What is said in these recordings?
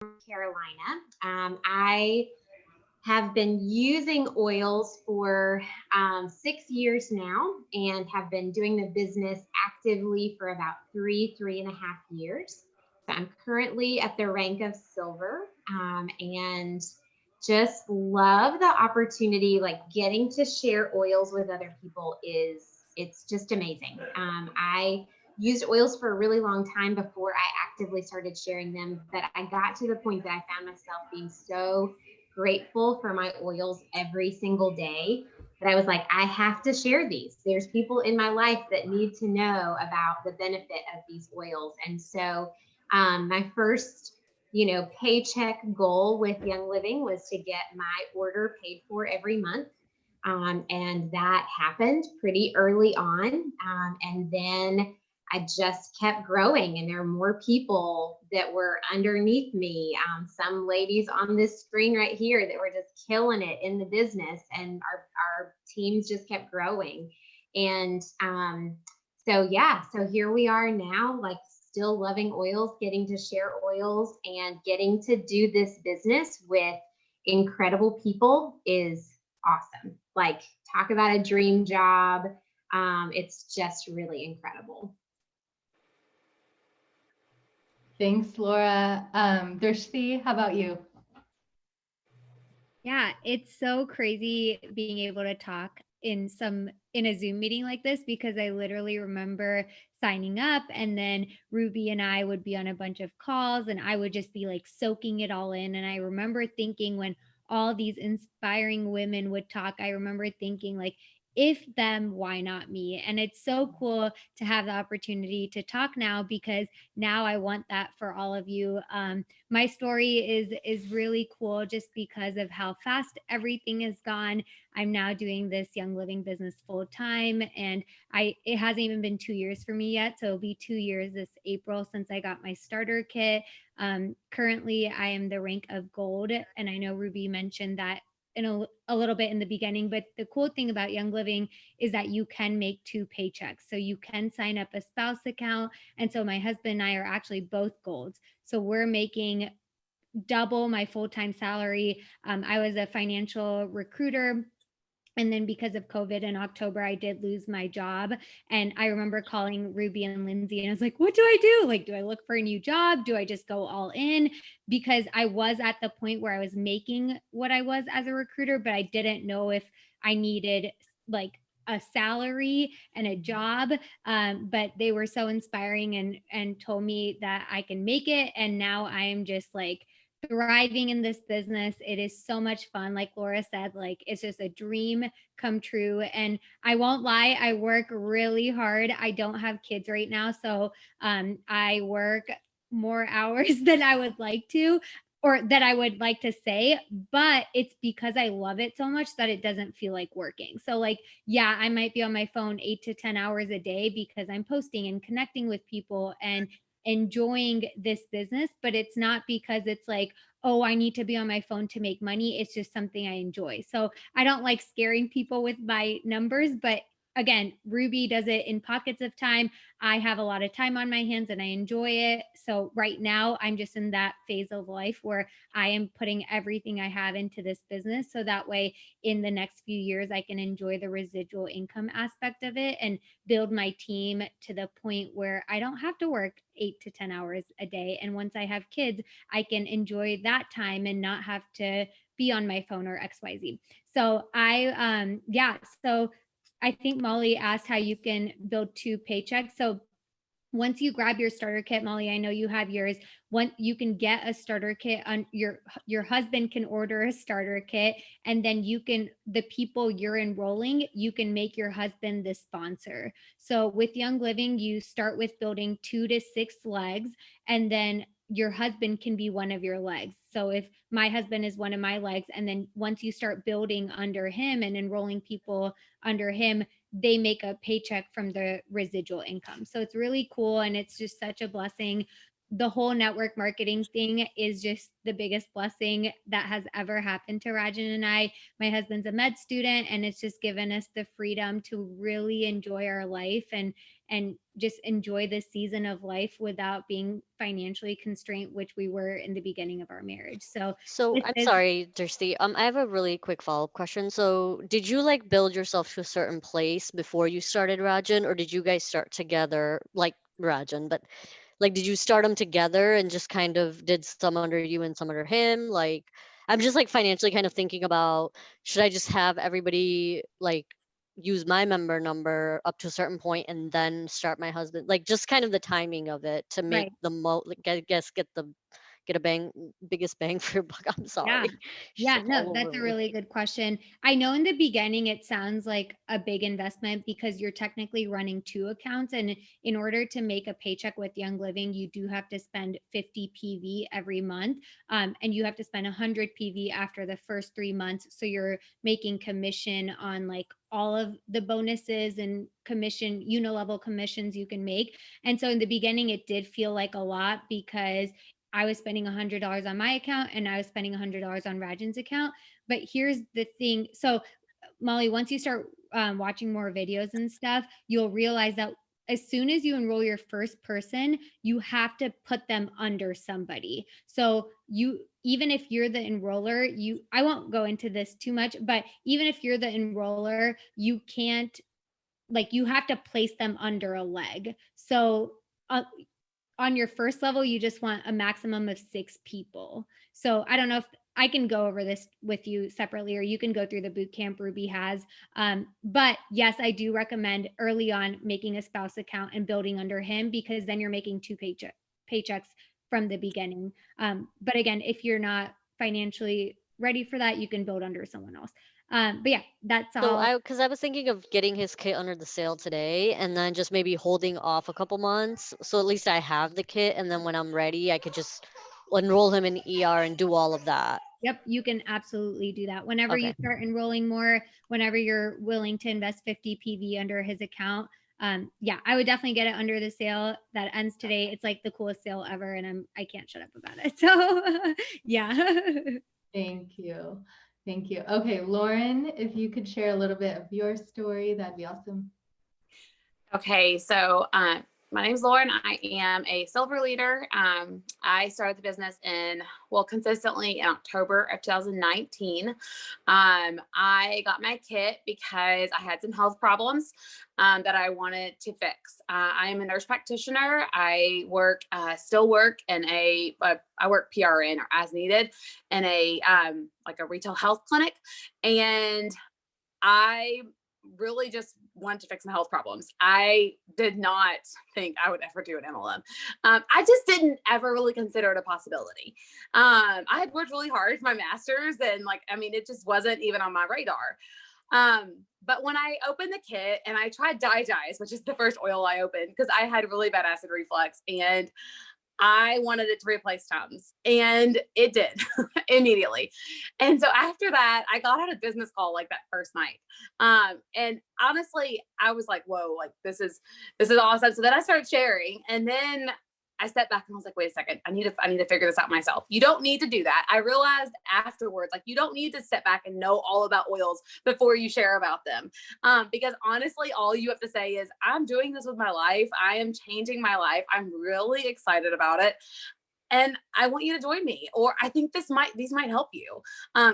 Carolina. I have been using oils for 6 years now and have been doing the business actively for about 3.5 years. So I'm currently at the rank of silver, and just love the opportunity. Like, getting to share oils with other people it's just amazing. I used oils for a really long time before I actively started sharing them, but I got to the point that I found myself being so grateful for my oils every single day that I was like, I have to share these. There's people in my life that need to know about the benefit of these oils. And so, my first, paycheck goal with Young Living was to get my order paid for every month. And that happened pretty early on. And then I just kept growing, and there are more people that were underneath me. Some ladies on this screen right here that were just killing it in the business, and our teams just kept growing. And so, yeah, so here we are now, like, still loving oils, getting to share oils, and getting to do this business with incredible people is awesome. Like, talk about a dream job. It's just really incredible. Thanks, Laura. Drishti, how about you? Yeah, it's so crazy being able to talk in a Zoom meeting like this, because I literally remember signing up, and then Ruby and I would be on a bunch of calls and I would just be like soaking it all in. And I remember thinking, when all these inspiring women would talk, I remember thinking like, if them, why not me? And it's so cool to have the opportunity to talk now, because now I want that for all of you. My story is really cool just because of how fast everything has gone. I'm now doing this Young Living business full time, and I it hasn't even been 2 years for me yet, so it'll be 2 years this April since I got my starter kit. Currently, I am the rank of gold, and I know Ruby mentioned that in a little bit in the beginning, but the cool thing about Young Living is that you can make two paychecks, so you can sign up a spouse account. And so my husband and I are actually both golds, so we're making double my full-time salary. I was a financial recruiter, and then because of COVID in October, I did lose my job. And I remember calling Ruby and Lindsay, and I was like, what do I do? Like, do I look for a new job? Do I just go all in? Because I was at the point where I was making what I was as a recruiter, but I didn't know if I needed like a salary and a job. But they were so inspiring and told me that I can make it. And now I am just like thriving in this business. It is so much fun. Like Laura said, like, it's just a dream come true. And I won't lie, I work really hard. I don't have kids right now, so I work more hours than I would like to, or that I would like to say, but it's because I love it so much that it doesn't feel like working. So, like, yeah, I might be on my phone 8 to 10 hours a day because I'm posting and connecting with people and enjoying this business, but it's not because it's like, oh, I need to be on my phone to make money. It's just something I enjoy. So I don't like scaring people with my numbers, but again, Ruby does it in pockets of time. I have a lot of time on my hands and I enjoy it. So right now, I'm just in that phase of life where I am putting everything I have into this business. So that way, in the next few years, I can enjoy the residual income aspect of it and build my team to the point where I don't have to work 8 to 10 hours a day. And once I have kids, I can enjoy that time and not have to be on my phone or XYZ. So yeah, so I think Molly asked how you can build two paychecks. So once you grab your starter kit, Molly, I know you have yours. One, you can get a starter kit on your husband can order a starter kit, and then you can, the people you're enrolling, you can make your husband the sponsor. So with Young Living, you start with building 2 to 6 legs, and then your husband can be one of your legs. So if my husband is one of my legs, and then once you start building under him and enrolling people under him, they make a paycheck from the residual income. So it's really cool, and it's just such a blessing. the whole network marketing thing is just the biggest blessing that has ever happened to Rajan and I. My husband's a med student, and it's just given us the freedom to really enjoy our life and just enjoy this season of life without being financially constrained, which we were in the beginning of our marriage. So So this I'm is sorry, Thirsty. I have a really quick follow-up question. So did you like build yourself to a certain place before you started Rajan, or did you guys start together like Rajan? But like, did you start them together and just kind of did some under you and some under him? Like, I'm just like financially kind of thinking about, should I just have everybody like use my member number up to a certain point and then start my husband? Like, just kind of the timing of it to make right. the most, like, I guess get a biggest bang for your buck. I'm Yeah. sorry. She's Yeah, like no, all over that's a me. really good question. I know in the beginning it sounds like a big investment because you're technically running two accounts. And in order to make a paycheck with Young Living, you do have to spend 50 PV every month. And you have to spend 100 PV after the first 3 months. So you're making commission on like all of the bonuses and commission, level commissions you can make. And so in the beginning, it did feel like a lot because I was spending $100 on my account and I was spending $100 on Rajan's account. But here's the thing. So, Molly, once you start watching more videos and stuff, you'll realize that as soon as you enroll your first person, you have to put them under somebody. So even if you're the enroller, I won't go into this too much, but even if you're the enroller, you can't, like, you have to place them under a leg. So uh, on your first level, you just want a maximum of 6 people. So I don't know if I can go over this with you separately, or you can go through the boot camp Ruby has. But yes, I do recommend early on making a spouse account and building under him, because then you're making two paychecks from the beginning. But again, if you're not financially ready for that, you can build under someone else. But yeah, that's So all. because I was thinking of getting his kit under the sale today and then just maybe holding off a couple months. So at least I have the kit, and then when I'm ready, I could just enroll him in ER and do all of that. Yep, you can absolutely do that. Whenever you Okay. start enrolling more, whenever you're willing to invest 50 PV under his account, yeah, I would definitely get it under the sale that ends today. It's like the coolest sale ever, and I can't shut up about it. So yeah. Thank you. Thank you. Okay, Lauren, if you could share a little bit of your story, that'd be awesome. Okay, so my name is Lauren. I am a silver leader. I started the business consistently in October of 2019. I got my kit because I had some health problems that I wanted to fix. I am a nurse practitioner. I still work I work PRN or as needed in like a retail health clinic. And I really just wanted to fix my health problems. I did not think I would ever do an MLM. I just didn't ever really consider it a possibility. I had worked really hard for my master's, and it just wasn't even on my radar. But when I opened the kit and I tried Digize, which is the first oil I opened, because I had really bad acid reflux and I wanted it to replace Tums, and it did immediately. And so after that, I got on a business call like that first night. And honestly, I was like, whoa, like this is awesome. So then I started sharing, and then I stepped back and I was like, wait a second, I need to figure this out myself. You don't need to do that. I realized afterwards, like, you don't need to step back and know all about oils before you share about them. Because honestly, all you have to say is, I'm doing this with my life. I am changing my life. I'm really excited about it. And I want you to join me, or I think these might help you.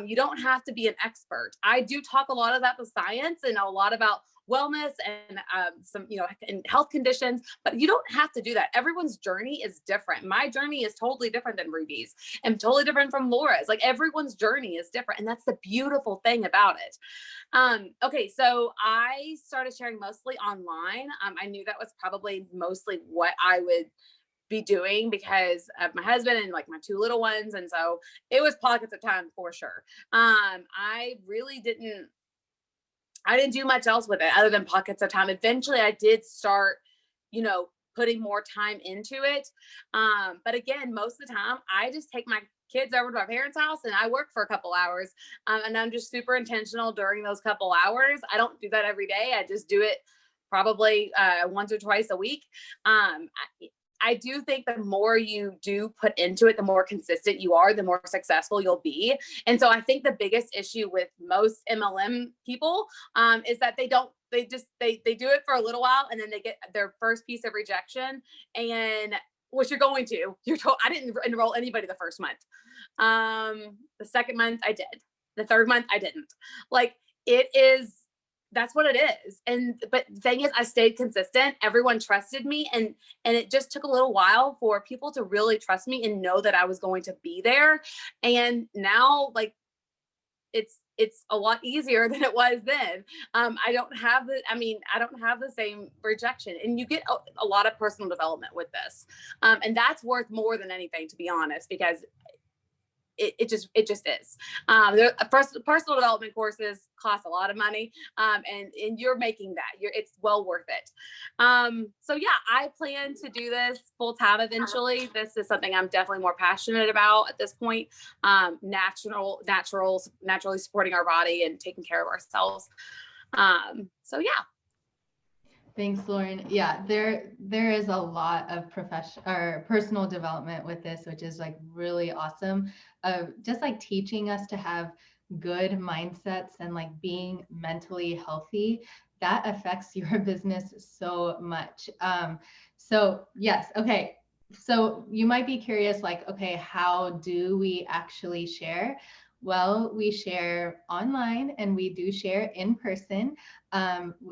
You don't have to be an expert. I do talk a lot about the science and a lot about wellness and some, and health conditions, but you don't have to do that. Everyone's journey is different. My journey is totally different than Ruby's and totally different from Laura's. Like, everyone's journey is different. And that's the beautiful thing about it. Okay. So I started sharing mostly online. I knew that was probably mostly what I would be doing because of my husband and like my 2 little ones. And so it was pockets of time for sure. I didn't do much else with it other than pockets of time. Eventually I did start, putting more time into it. But again, most of the time I just take my kids over to my parents' house and I work for a couple hours. And I'm just super intentional during those couple hours. I don't do that every day. I just do it probably once or twice a week. I do think the more you do put into it, the more consistent you are, the more successful you'll be. And so I think the biggest issue with most MLM people is that they do it for a little while and then they get their first piece of rejection, and which you're going to, I didn't enroll anybody the first month. The second month I did. The third month I didn't. Like, that's what it is. But the thing is, I stayed consistent. Everyone trusted me, and it just took a little while for people to really trust me and know that I was going to be there. And now, like, it's a lot easier than it was then. I don't have the same rejection, and you get a lot of personal development with this. And that's worth more than anything, to be honest, because it just is. Personal development courses cost a lot of money, and you're making that. It's well worth it. So yeah, I plan to do this full time eventually. This is something I'm definitely more passionate about at this point. Naturally supporting our body and taking care of ourselves. So yeah. Thanks, Lauren. Yeah, there is a lot of personal development with this, which is like really awesome. Just like teaching us to have good mindsets and like being mentally healthy, that affects your business so much. So yes, okay. So you might be curious, like, okay, how do we actually share? Well, we share online and we do share in person.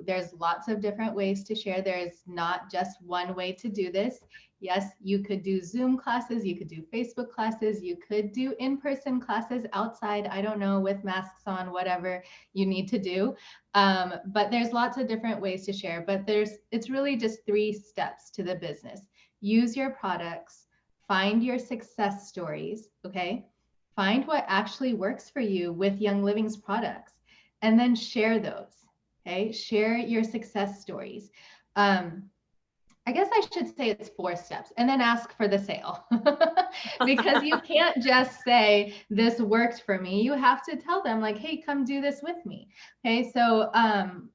There's lots of different ways to share. There's not just one way to do this. Yes, you could do Zoom classes, you could do Facebook classes, you could do in-person classes outside, I don't know, with masks on, whatever you need to do. But there's lots of different ways to share, but it's really just 3 steps to the business. Use your products, find your success stories, okay? Find what actually works for you with Young Living's products, and then share those. Okay, share your success stories. I guess I should say it's 4 steps, and then ask for the sale. Because you can't just say this worked for me. You have to tell them like, hey, come do this with me. Okay, so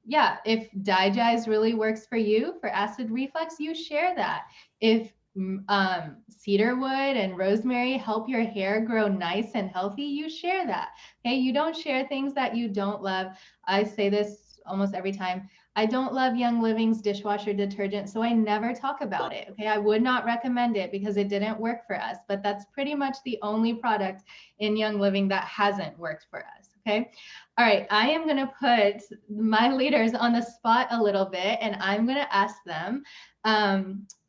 yeah, if Digest really works for you for acid reflux, you share that. If cedarwood and rosemary help your hair grow nice and healthy, you share that. Okay, you don't share things that you don't love. I say this almost every time. I don't love Young Living's dishwasher detergent, so I never talk about it. Okay, I would not recommend it because it didn't work for us, but that's pretty much the only product in Young Living that hasn't worked for us. Okay, all right, I am going to put my leaders on the spot a little bit, and I'm going to ask them,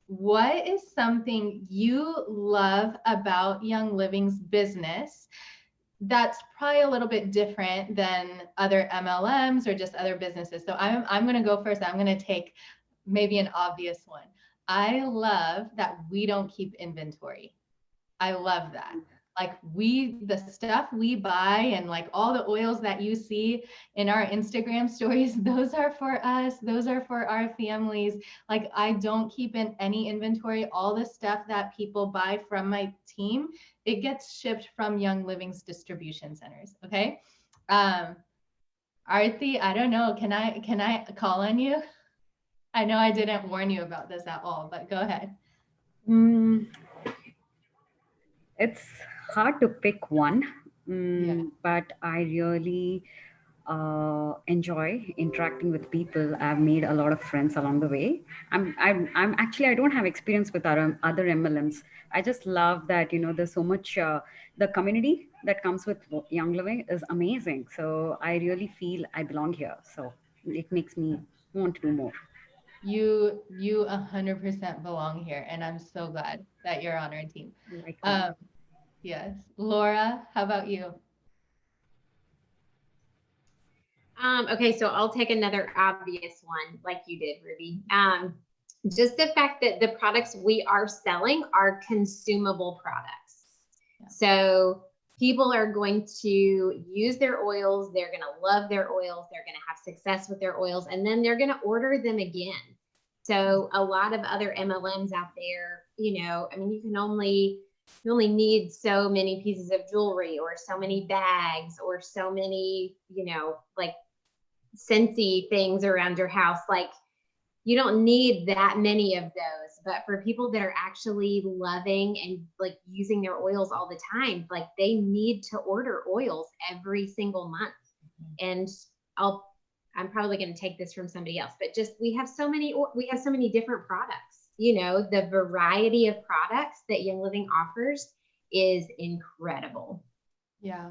what is something you love about Young Living's business that's probably a little bit different than other MLMs or just other businesses? So I'm going to go first. I'm going to take maybe an obvious one. I love that we don't keep inventory. I love that. Like the stuff we buy and like all the oils that you see in our Instagram stories, those are for us. Those are for our families. Like I don't keep in any inventory. All the stuff that people buy from my team, it gets shipped from Young Living's distribution centers. Okay. Arthi, I don't know. Can I call on you? I know I didn't warn you about this at all, but go ahead. It's hard to pick one, but I really enjoy interacting with people. I've made a lot of friends along the way. I'm actually, I don't have experience with other MLMs. I just love that, there's so much, the community that comes with Young Living is amazing. So I really feel I belong here. So it makes me want to do more. You 100% belong here, and I'm so glad that you're on our team. Yes. Laura, how about you? Okay, so I'll take another obvious one like you did, Ruby. Just the fact that the products we are selling are consumable products. Yeah. So people are going to use their oils. They're going to love their oils. They're going to have success with their oils, and then they're going to order them again. So a lot of other MLMs out there, I mean, you only need so many pieces of jewelry or so many bags or so many, like Scentsy things around your house. Like you don't need that many of those, but for people that are actually loving and like using their oils all the time, like they need to order oils every single month. And I'm probably going to take this from somebody else, but just we have so many different products. The variety of products that Young Living offers is incredible. Yeah.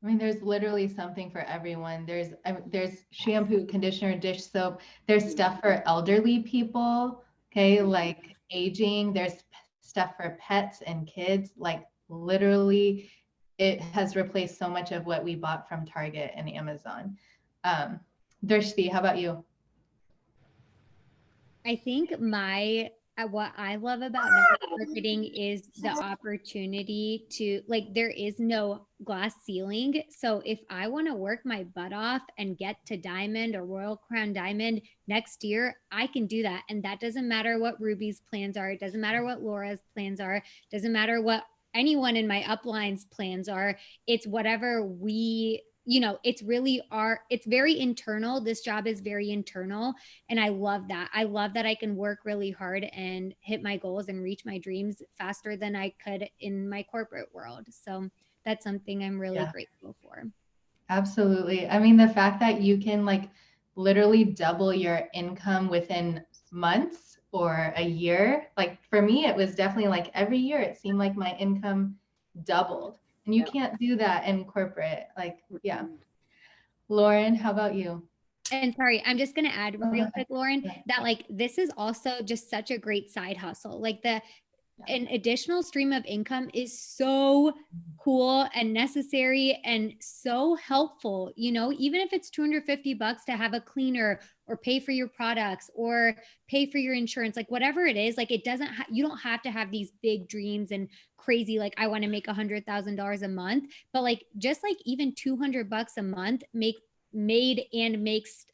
I mean, there's literally something for everyone. There's shampoo, conditioner, dish soap. There's stuff for elderly people, okay, like aging. There's stuff for pets and kids. Like literally, it has replaced so much of what we bought from Target and Amazon. Drishti, how about you? I think what I love about network marketing is the opportunity to, like, there is no glass ceiling. So if I want to work my butt off and get to diamond or Royal Crown Diamond next year, I can do that. And that doesn't matter what Ruby's plans are. It doesn't matter what Laura's plans are. It doesn't matter what anyone in my upline's plans are. It's whatever it's very internal. This job is very internal. And I love that. I love that I can work really hard and hit my goals and reach my dreams faster than I could in my corporate world. So that's something I'm really grateful for. Absolutely. I mean, the fact that you can like literally double your income within months or a year, like for me, it was definitely like every year it seemed like my income doubled. And you can't do that in corporate. Like, yeah. Lauren, how about you? And sorry, I'm just going to add real quick, Lauren, that like this is also just such a great side hustle. Like an additional stream of income is so cool and necessary and so helpful, even if it's $250 to have a cleaner or pay for your products or pay for your insurance, like whatever it is, like it doesn't, you don't have to have these big dreams and crazy, like I want to make $100,000 a month, but like, just like even $200 a month makes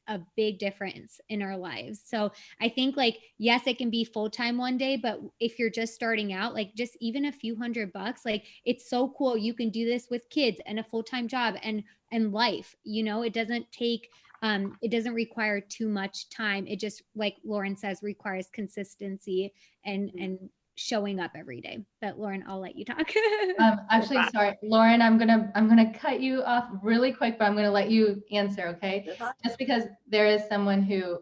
a big difference in our lives. So I think like, yes, it can be full-time one day, but if you're just starting out, like just even a few $100, like it's so cool. You can do this with kids and a full-time job and life, it doesn't require too much time. It just, like Lauren says, requires consistency and showing up every day. But Lauren, I'll let you talk. Actually, sorry, Lauren, I'm gonna cut you off really quick, but I'm gonna let you answer, okay? Just because there is someone who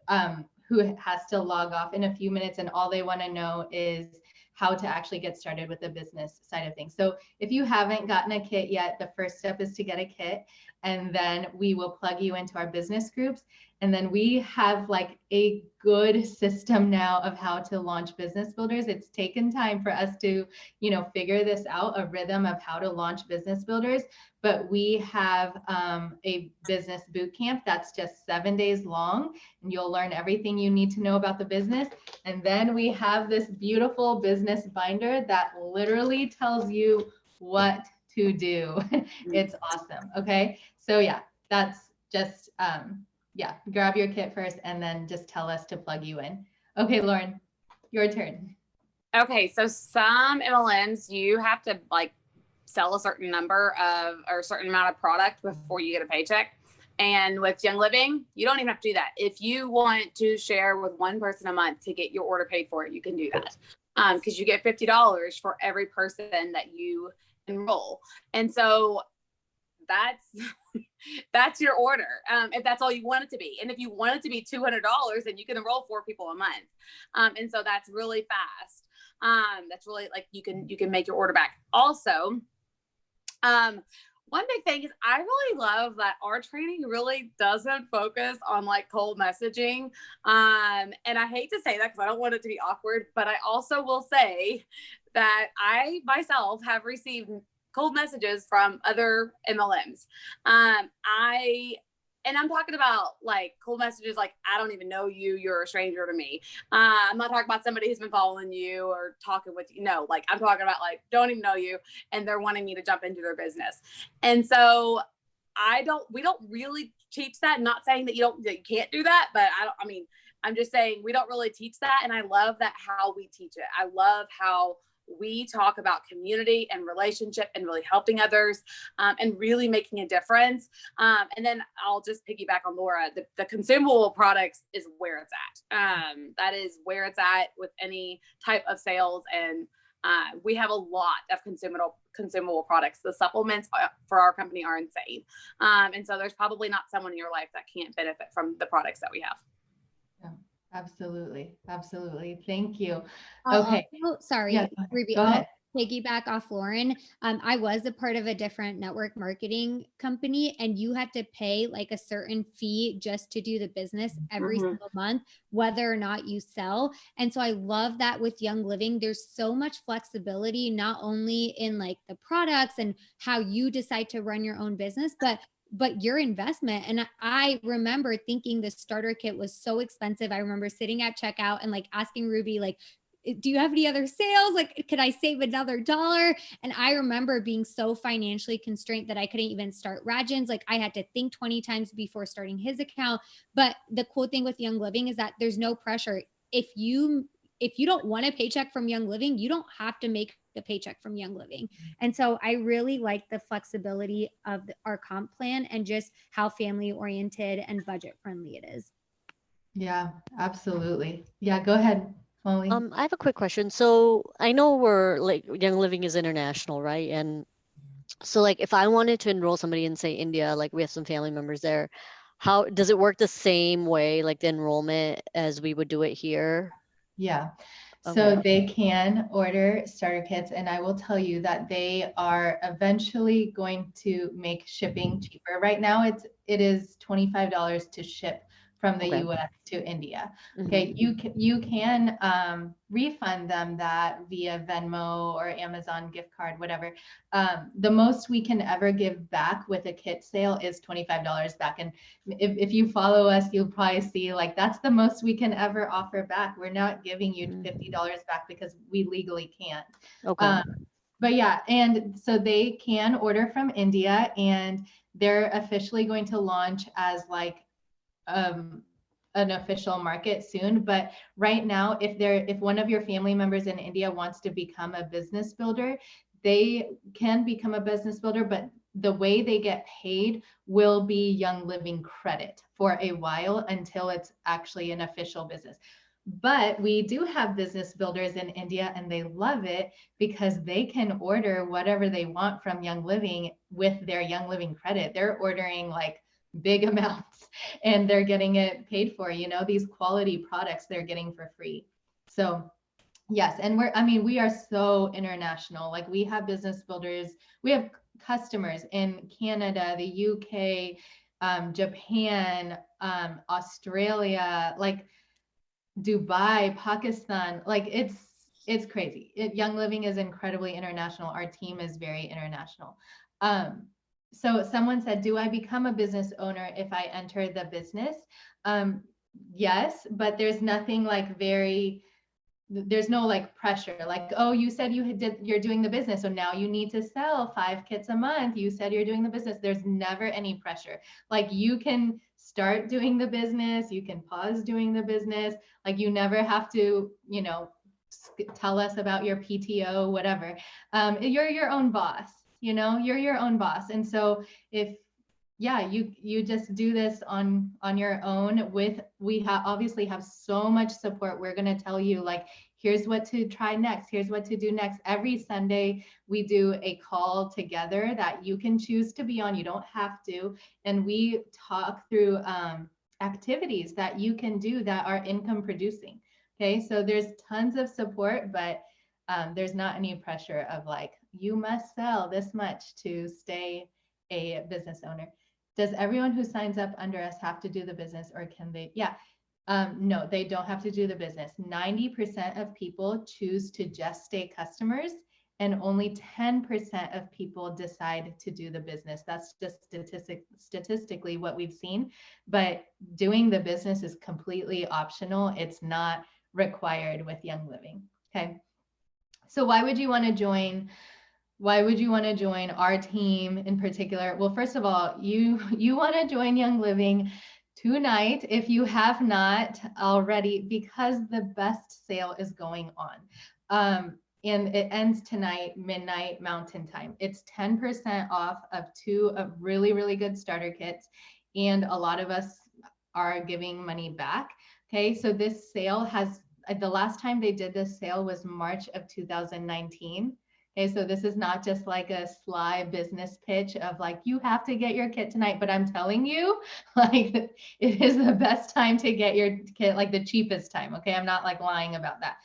has to log off in a few minutes, and all they want to know is how to actually get started with the business side of things. So if you haven't gotten a kit yet, the first step is to get a kit, and then we will plug you into our business groups. And then we have like a good system now of how to launch business builders. It's taken time for us to, figure this out, a rhythm of how to launch business builders. But we have a business boot camp that's just 7 days long, and you'll learn everything you need to know about the business. And then we have this beautiful business binder that literally tells you what to do. It's awesome. Okay. So yeah, that's just, grab your kit first and then just tell us to plug you in. Okay, Lauren, your turn. Okay, so some MLMs, you have to like sell a certain number of or a certain amount of product before you get a paycheck. And with Young Living, you don't even have to do that. If you want to share with one person a month to get your order paid for it, you can do that. Because you get $50 for every person that you enroll. And so that's your order. If that's all you want it to be. And if you want it to be $200, then you can enroll 4 people a month. And so that's really fast. That's really like, you can make your order back. Also, one big thing is I really love that our training really doesn't focus on like cold messaging. And I hate to say that because I don't want it to be awkward, but I also will say that I myself have received cold messages from other MLMs. And I'm talking about like cold messages like, I don't even know you, you're a stranger to me. I'm not talking about somebody who's been following you or talking with you. No, like I'm talking about like, don't even know you, and they're wanting me to jump into their business. And so we don't really teach that. Not saying that you can't do that, but I'm just saying we don't really teach that. And I love that how we teach it. I love how we talk about community and relationship and really helping others, and really making a difference. And then I'll just piggyback on Laura. The consumable products is where it's at. That is where it's at with any type of sales. And we have a lot of consumable products. The supplements for our company are insane. And so there's probably not someone in your life that can't benefit from the products that we have. Yeah, absolutely. Absolutely. Thank you. Okay. Sorry, Yeah, Ruby. go ahead. Piggyback off Lauren. I was a part of a different network marketing company, and you had to pay like a certain fee just to do the business every single month, whether or not you sell. And so I love that with Young Living, there's so much flexibility, not only in like the products and how you decide to run your own business, but your investment. And I remember thinking the starter kit was so expensive. I remember sitting at checkout and like asking Ruby, like, do you have any other sales? Like, could I save another $1? And I remember being so financially constrained that I couldn't even start Rajan's. Like, I had to think 20 times before starting his account. But the cool thing with Young Living is that there's no pressure. If you don't want a paycheck from Young Living, you don't have to make the paycheck from Young Living. And so I really like the flexibility of our comp plan and just how family oriented and budget friendly it is. Yeah, absolutely. Yeah, go ahead, Molly. I have a quick question. So I know we're like Young Living is international, right? And so like if I wanted to enroll somebody in say India, like we have some family members there, how does it work the same way, like the enrollment as we would do it here? Yeah. So Okay. they can order starter kits, and I will tell you that they are eventually going to make shipping cheaper. Right now, it is $25 to ship from the Okay. U.S. to India. Mhm. Okay, you can refund them that via Venmo or Amazon gift card, whatever. The most we can ever give back with a kit sale is $25 back. And if you follow us, you'll probably see like that's the most we can ever offer back. We're not giving you $50 back because we legally can't. Okay. But yeah, and so they can order from India, and they're officially going to launch as like an official market soon. But right now, if one of your family members in India wants to become a business builder, they can become a business builder, but the way they get paid will be Young Living credit for a while until it's actually an official business. But we do have business builders in India, and they love it because they can order whatever they want from Young Living with their Young Living credit. They're ordering like big amounts and they're getting it paid for, these quality products they're getting for free. So yes, and we are so international. Like we have business builders, we have customers in Canada, the UK, Japan, Australia, like Dubai, Pakistan. Like it's crazy. Young Living is incredibly international. Our team is very international. So someone said, do I become a business owner if I enter the business? Yes, but there's nothing like there's no like pressure, like, oh, you said you're doing the business, so now you need to sell 5 kits a month. You said you're doing the business. There's never any pressure. Like you can start doing the business, you can pause doing the business. Like you never have to, tell us about your PTO, whatever. You're your own boss, you're your own boss. And so if you just do this on your own. We obviously have so much support. We're going to tell you like, here's what to try next. Here's what to do next. Every Sunday we do a call together that you can choose to be on. You don't have to. And we talk through activities that you can do that are income producing. Okay. So there's tons of support, but there's not any pressure of like, you must sell this much to stay a business owner. Does everyone who signs up under us have to do the business, or can they? Yeah. No, they don't have to do the business. 90% of people choose to just stay customers, and only 10% of people decide to do the business. That's just statistically what we've seen. But doing the business is completely optional. It's not required with Young Living. Okay. So why would you want to join? Why would you want to join our team in particular? Well, first of all, you want to join Young Living tonight if you have not already, because the best sale is going on. and it ends tonight, midnight Mountain Time. It's 10% off of 2 of really, really good starter kits. And a lot of us are giving money back. Okay, so this sale has, the last time they did this sale was March of 2019. Okay, so this is not just like a sly business pitch of like, you have to get your kit tonight, but I'm telling you, like, it is the best time to get your kit, like the cheapest time. Okay, I'm not like lying about that.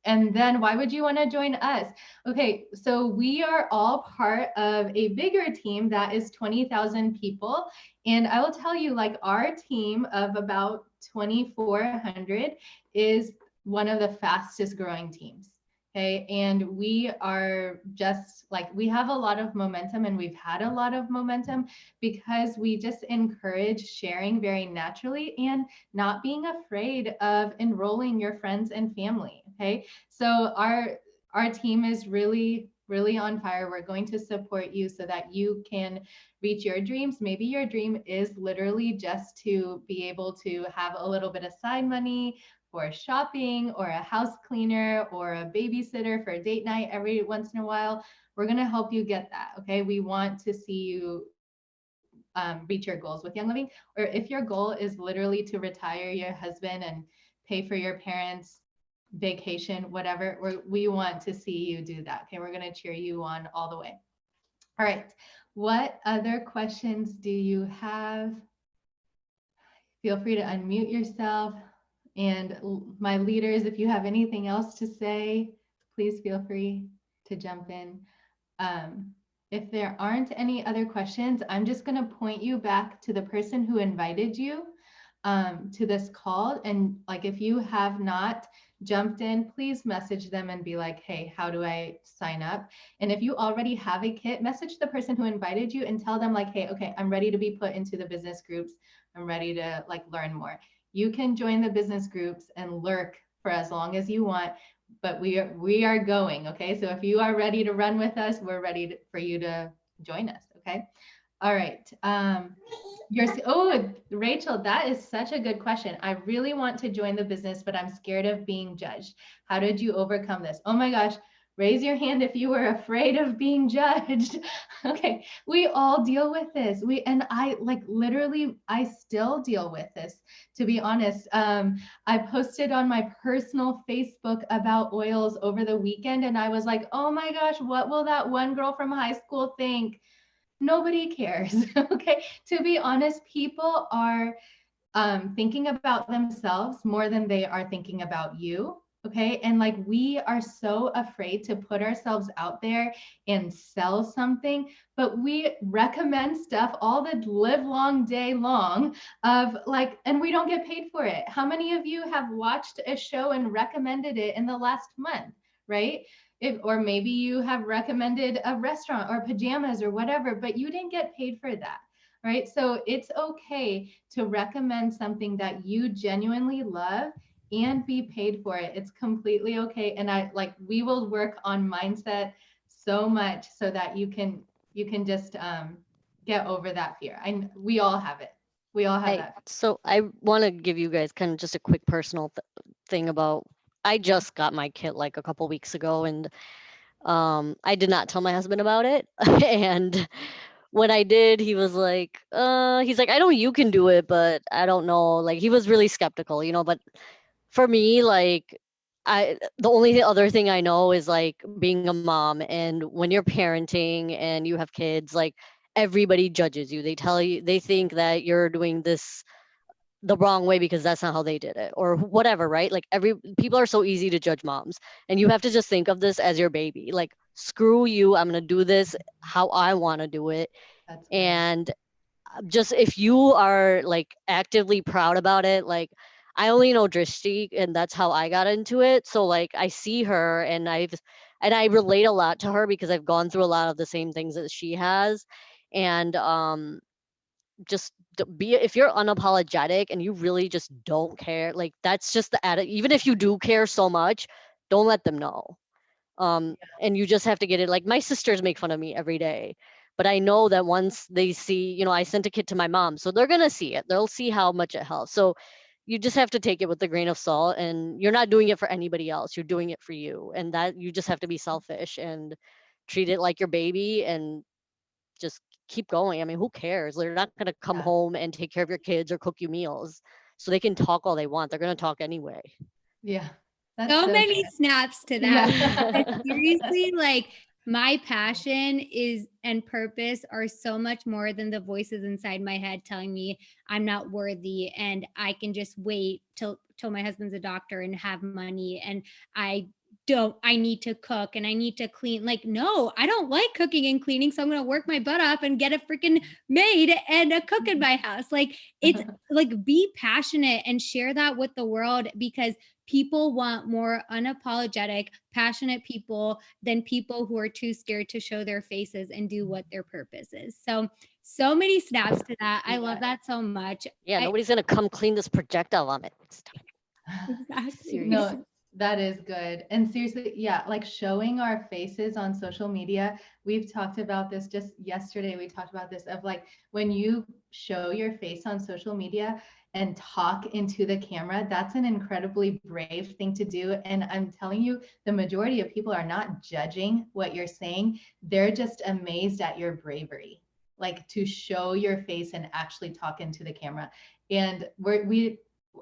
And then why would you want to join us? Okay, so we are all part of a bigger team that is 20,000 people. And I will tell you, like, our team of about 2,400 is one of the fastest growing teams. Okay, and we are just like, we have a lot of momentum, and we've had a lot of momentum because we just encourage sharing very naturally and not being afraid of enrolling your friends and family. Okay, so our team is really, really on fire. We're going to support you so that you can reach your dreams. Maybe your dream is literally just to be able to have a little bit of side money for shopping, or a house cleaner, or a babysitter for a date night every once in a while. We're going to help you get that. Okay, we want to see you reach your goals with Young Living. Or if your goal is literally to retire your husband and pay for your parents' vacation, whatever, we want to see you do that. Okay, we're going to cheer you on all the way. All right, what other questions do you have? Feel free to unmute yourself. And my leaders, if you have anything else to say, please feel free to jump in. If there aren't any other questions, I'm just going to point you back to the person who invited you to this call. And like, if you have not jumped in, please message them and be like, hey, how do I sign up? And if you already have a kit, message the person who invited you and tell them like, hey, okay, I'm ready to be put into the business groups. I'm ready to like learn more. You can join the business groups and lurk for as long as you want, but we are going. Okay, so if you are ready to run with us, we're ready for you to join us. Okay, all right. Oh, Rachel, that is such a good question. I really want to join the business, but I'm scared of being judged. How did you overcome this? Oh my gosh, raise your hand if you were afraid of being judged. Okay, we all deal with this. And I like literally, I still deal with this, to be honest. I posted on my personal Facebook about oils over the weekend, and I was like, oh my gosh, what will that one girl from high school think? Nobody cares. Okay, to be honest, people are thinking about themselves more than they are thinking about you. Okay, and like, we are so afraid to put ourselves out there and sell something, but we recommend stuff all the live long day long of like, and we don't get paid for it. How many of you have watched a show and recommended it in the last month, right? Or maybe you have recommended a restaurant or pajamas or whatever, but you didn't get paid for that, right? So it's okay to recommend something that you genuinely love and be paid for it. It's completely okay. And we will work on mindset so much so that you can just get over that fear. We all have it. We all have that. So I want to give you guys kind of just a quick personal thing about, I just got my kit like a couple weeks ago, and I did not tell my husband about it. And when I did, he was like, he's like, I know you can do it, but I don't know. Like, he was really skeptical, but for me, like, the only other thing I know is like being a mom, and when you're parenting and you have kids, like, everybody judges you. They tell you, they think that you're doing this the wrong way because that's not how they did it, or whatever, right? Like, people are so easy to judge moms, and you have to just think of this as your baby. Like, screw you, I'm going to do this how I want to do it. That's good. And just, if you are like actively proud about it, like, I only know Drishti, and that's how I got into it. So like, I see her, and I relate a lot to her because I've gone through a lot of the same things that she has. And just be, if you're unapologetic and you really just don't care, like, that's just the attitude. Even if you do care so much, don't let them know. And you just have to get it. Like, my sisters make fun of me every day, but I know that once they see, I sent a kit to my mom, so they're gonna see it, they'll see how much it helps. So you just have to take it with a grain of salt, and you're not doing it for anybody else. You're doing it for you. And that you just have to be selfish and treat it like your baby and just keep going. I mean, who cares? They're not going to come Yeah. home and take care of your kids or cook you meals. So they can talk all they want. They're going to talk anyway. Yeah. That's So so many good. snaps to that. Yeah. But seriously, like my passion is and purpose are so much more than the voices inside my head telling me I'm not worthy and I can just wait till my husband's a doctor and have money and I need to cook and I need to clean. Like, no, I don't like cooking and cleaning. So I'm going to work my butt off and get a freaking maid and a cook in my house. Like, it's like be passionate and share that with the world, because people want more unapologetic, passionate people than people who are too scared to show their faces and do what their purpose is. So many snaps to that. I love that so much. Yeah, nobody's going to come clean this projectile on it. Stop it. Exactly. Serious. No, that is good. And seriously, yeah, like showing our faces on social media. We've talked about this just yesterday. We talked about this of like when you show your face on social media and talk into the camera, that's an incredibly brave thing to do. And I'm telling you, the majority of people are not judging what you're saying. They're just amazed at your bravery, like to show your face and actually talk into the camera. And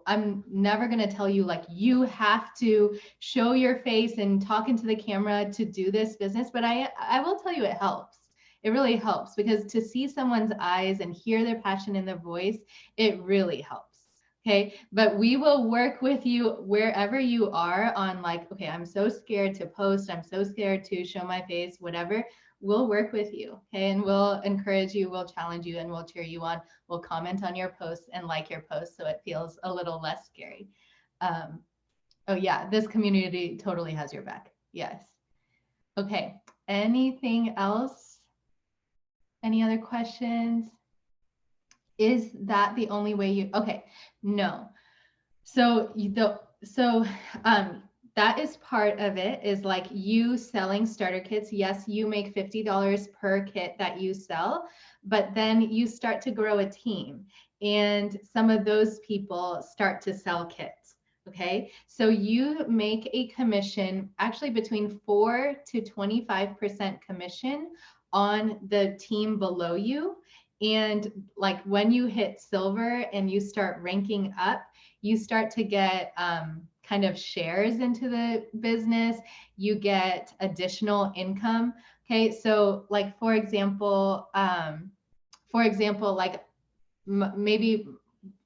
I'm never going to tell you like you have to show your face and talk into the camera to do this business, but I will tell you it helps. It really helps because to see someone's eyes and hear their passion in their voice, it really helps. Okay. But we will work with you wherever you are on like, okay, I'm so scared to post. I'm so scared to show my face, whatever. We'll work with you. Okay. And we'll encourage you, we'll challenge you, and we'll cheer you on. We'll comment on your posts and like your posts so it feels a little less scary. Oh yeah, this community totally has your back. Yes. Okay. Anything else? Any other questions? Is that the only way you, okay, no. So that is part of it, is like you selling starter kits. Yes, you make $50 per kit that you sell, but then you start to grow a team and some of those people start to sell kits. Okay, so you make a commission, actually between 4 to 25% commission on the team below you. And like when you hit silver and you start ranking up, you start to get kind of shares into the business. You get additional income. Okay, so like for example, like maybe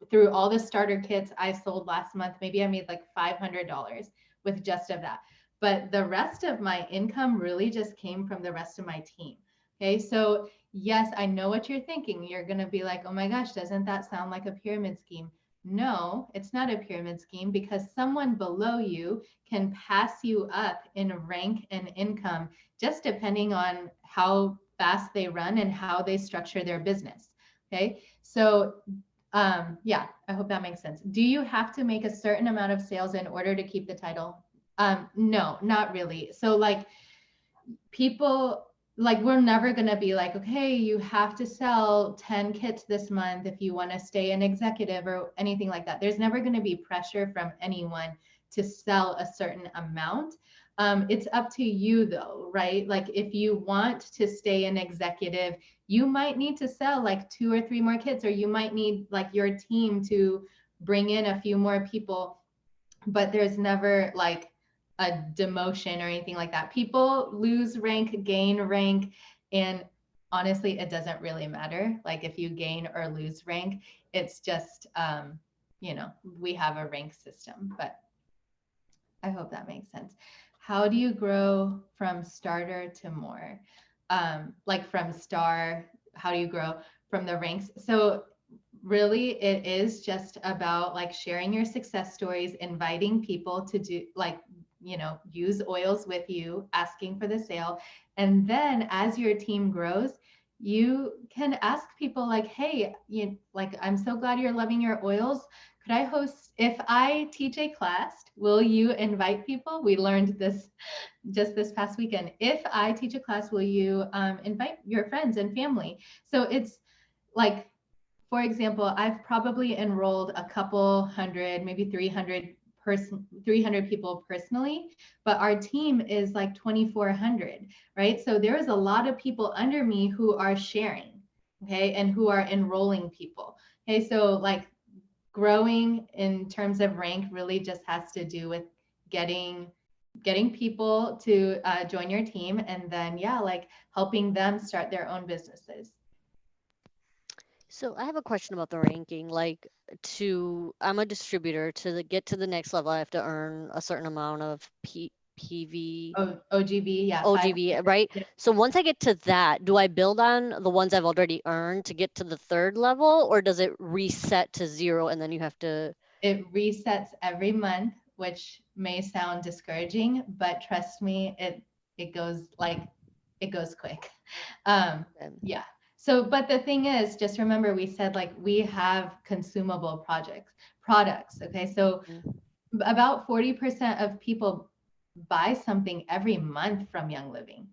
through all the starter kits I sold last month, maybe I made like $500 with just of that. But the rest of my income really just came from the rest of my team. Okay, so yes, I know what you're thinking. You're going to be like, oh my gosh, doesn't that sound like a pyramid scheme? No, it's not a pyramid scheme, because someone below you can pass you up in rank and income just depending on how fast they run and how they structure their business. Okay, so yeah, I hope that makes sense. Do you have to make a certain amount of sales in order to keep the title? No, not really. So like people, like we're never going to be like, okay, you have to sell 10 kits this month if you want to stay an executive or anything like that. There's never going to be pressure from anyone to sell a certain amount. It's up to you though, right? Like if you want to stay an executive, you might need to sell like 2 or 3 more kits, or you might need like your team to bring in a few more people, but there's never like a demotion or anything like that. People lose rank, gain rank, and honestly, it doesn't really matter. Like if you gain or lose rank, it's just, we have a rank system, but I hope that makes sense. How do you grow from starter to more? Like from star, how do you grow from the ranks? So really it is just about like sharing your success stories, inviting people to do like, use oils with you, asking for the sale. And then as your team grows, you can ask people like, hey, I'm so glad you're loving your oils. Could I host, if I teach a class, will you invite people? We learned this just this past weekend. If I teach a class, will you invite your friends and family? So it's like for example, I've probably enrolled a couple hundred, maybe 300 people personally, but our team is like 2,400, right? So there's a lot of people under me who are sharing, okay, and who are enrolling people. Okay, so like growing in terms of rank really just has to do with getting people to join your team, and then like helping them start their own businesses. So I have a question about the ranking. Like, I'm a distributor. Get to the next level, I have to earn a certain amount of PV, OGV, yeah, OGV, right? Yep. So once I get to that, do I build on the ones I've already earned to get to the third level, or does it reset to 0 and then you have to? It resets every month, which may sound discouraging, but trust me, it goes quick. Yeah. So, but the thing is, just remember, we said like we have consumable products. Okay. So about 40% of people buy something every month from Young Living.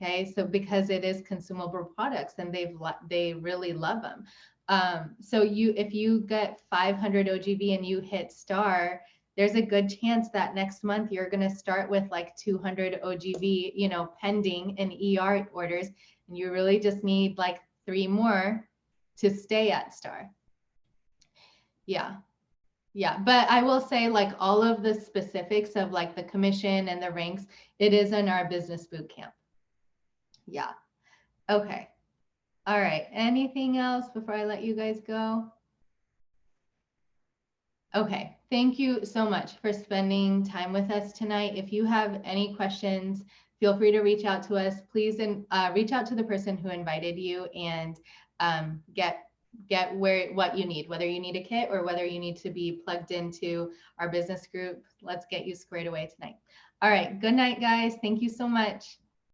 Okay. So because it is consumable products and they really love them. So if you get 500 OGV and you hit star, there's a good chance that next month you're going to start with like 200 OGV, pending in ER orders. And you really just need like 3 more to stay at star. Yeah. Yeah. But I will say like all of the specifics of like the commission and the ranks, it is in our business boot camp. Yeah. Okay. All right. Anything else before I let you guys go? Okay. Thank you so much for spending time with us tonight. If you have any questions, feel free to reach out to us. Please reach out to the person who invited you and get what you need, whether you need a kit or whether you need to be plugged into our business group. Let's get you squared away tonight. All right. Good night, guys. Thank you so much.